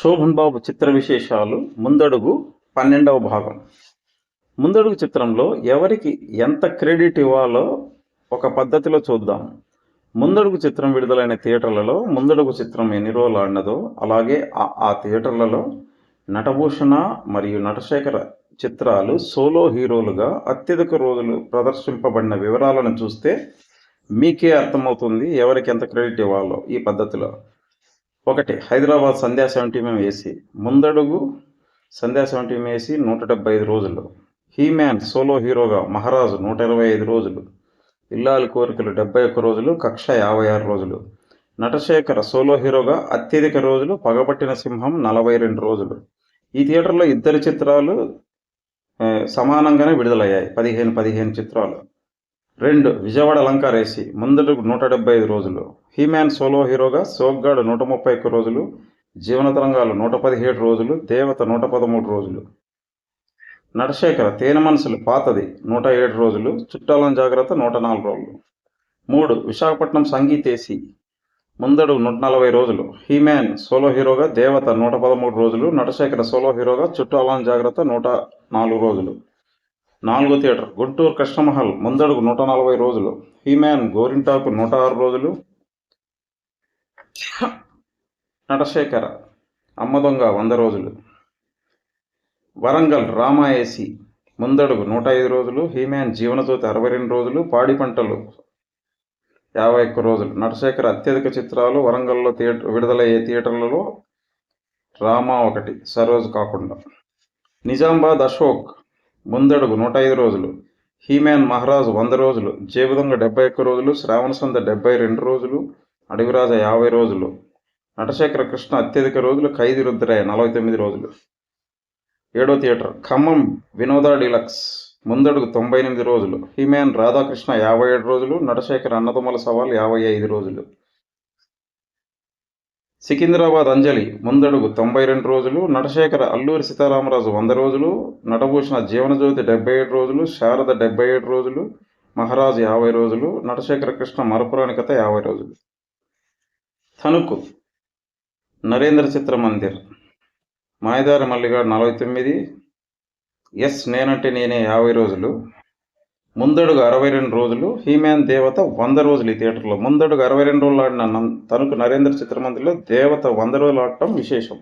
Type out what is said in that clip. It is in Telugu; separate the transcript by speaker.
Speaker 1: శోభన్ బాబు చిత్ర విశేషాలు ముందడుగు 12వ భాగం. ముందడుగు చిత్రంలో ఎవరికి ఎంత క్రెడిట్ ఇవ్వాలో ఒక పద్ధతిలో చూద్దాం. ముందడుగు చిత్రం విడుదలైన థియేటర్లలో ముందడుగు చిత్రం ఎన్ని రోజులు ఆడినదో అలాగే ఆ థియేటర్లలో నటభూషణ మరియు నటశేఖర చిత్రాలు సోలో హీరోలుగా అత్యధిక రోజులు ప్రదర్శింపబడిన వివరాలను చూస్తే మీకే అర్థమవుతుంది ఎవరికి ఎంత క్రెడిట్ ఇవ్వాలో. ఈ పద్ధతిలో 1. హైదరాబాద్ సంధ్యా 70mm ఏసీ. ముందడుగు సంధ్యా 70mm ఏసీ 175 రోజులు. హీమ్యాన్ సోలో హీరోగా మహారాజు 125 రోజులు. ఇల్లాలి కోరికలు 71 రోజులు. కక్ష 56 రోజులు. నటశేఖర సోలో హీరోగా అత్యధిక రోజులు పగబట్టిన సింహం 42 రోజులు. ఈ థియేటర్లో ఇద్దరి చిత్రాలు సమానంగానే విడుదలయ్యాయి, 15 చిత్రాలు. 2. విజయవాడ అలంకార్ ఏసీ. ముందడుగు 175 రోజులు. హీమ్యాన్ సోలో హీరోగా సోగ్గాడు 131 రోజులు. జీవన తరంగాలు 117 రోజులు. దేవత 113 రోజులు. నటశేఖర తేనె మనసులు పాతది 107 రోజులు. చుట్టాలను జాగ్రత్త 104 రోజులు. 3. విశాఖపట్నం సంగీత్ ఏసీ. ముందడుగు 140 రోజులు. హీమ్యాన్ సోలో హీరోగా దేవత 113 రోజులు. నటశేఖర సోలో హీరోగా చుట్టాలను జాగ్రత్త 104 రోజులు. 4. థియేటర్ గుంటూరు కృష్ణమహల్. ముందడుగు 140 రోజులు. హీమ్యాన్ గోరింటాకు 106 రోజులు. నటశేఖర అమ్మదొంగ 100 రోజులు. వరంగల్ రామా ఏసీ. ముందడుగు 105 రోజులు. హీమ్యాన్ జీవనజ్యోతి 62 రోజులు. పాడి పంటలు 51 రోజులు. నటశేఖర అత్యధిక చిత్రాలు వరంగల్లో విడుదలయ్యే థియేటర్లలో రామా 1, సరోజ్ కాకుండా. నిజామాబాద్ అశోక్. ముందడుగు 105 రోజులు. హీమ్యాన్ మహారాజు 100 రోజులు. జేబుదొంగ 71 రోజులు. శ్రావణ సంద 72 రోజులు. అడవిరాజ 50 రోజులు. నటశేఖర కృష్ణ అత్యధిక రోజులు. ఖైదీ రుద్రయ్య 49 రోజులు. 7. థియేటర్ ఖమ్మం వినోద డీలక్స్. ముందడుగు 98 రోజులు. హీమ్యాన్ రాధాకృష్ణ 57 రోజులు. నటశేఖర అన్నదమ్ముల సవాల్ 55 రోజులు. సికింద్రాబాద్ అంజలి. ముందడుగు 92 రోజులు. నటశేఖర అల్లూరి సీతారామరాజు 100 రోజులు. నటభూషణ జీవనజ్యోతి 77 రోజులు. శారద 77 రోజులు. మహారాజు 50 రోజులు. నటశేఖర కృష్ణ మరపురాని కథ 50 రోజులు. తణుకు నరేంద్ర చిత్ర మందిర్. మాయదారి మల్లిగాడు 49. ఎస్ నేనంటే నేనే 50 రోజులు. ముందడుగు 62 రోజులు. హీమ్యాన్ దేవత 100 రోజులు. ఈ థియేటర్లో ముందడుగు 62 రోజులు ఆడిన తణుకు నరేంద్ర చిత్రమందిలో దేవత 100 రోజులు ఆడటం విశేషం.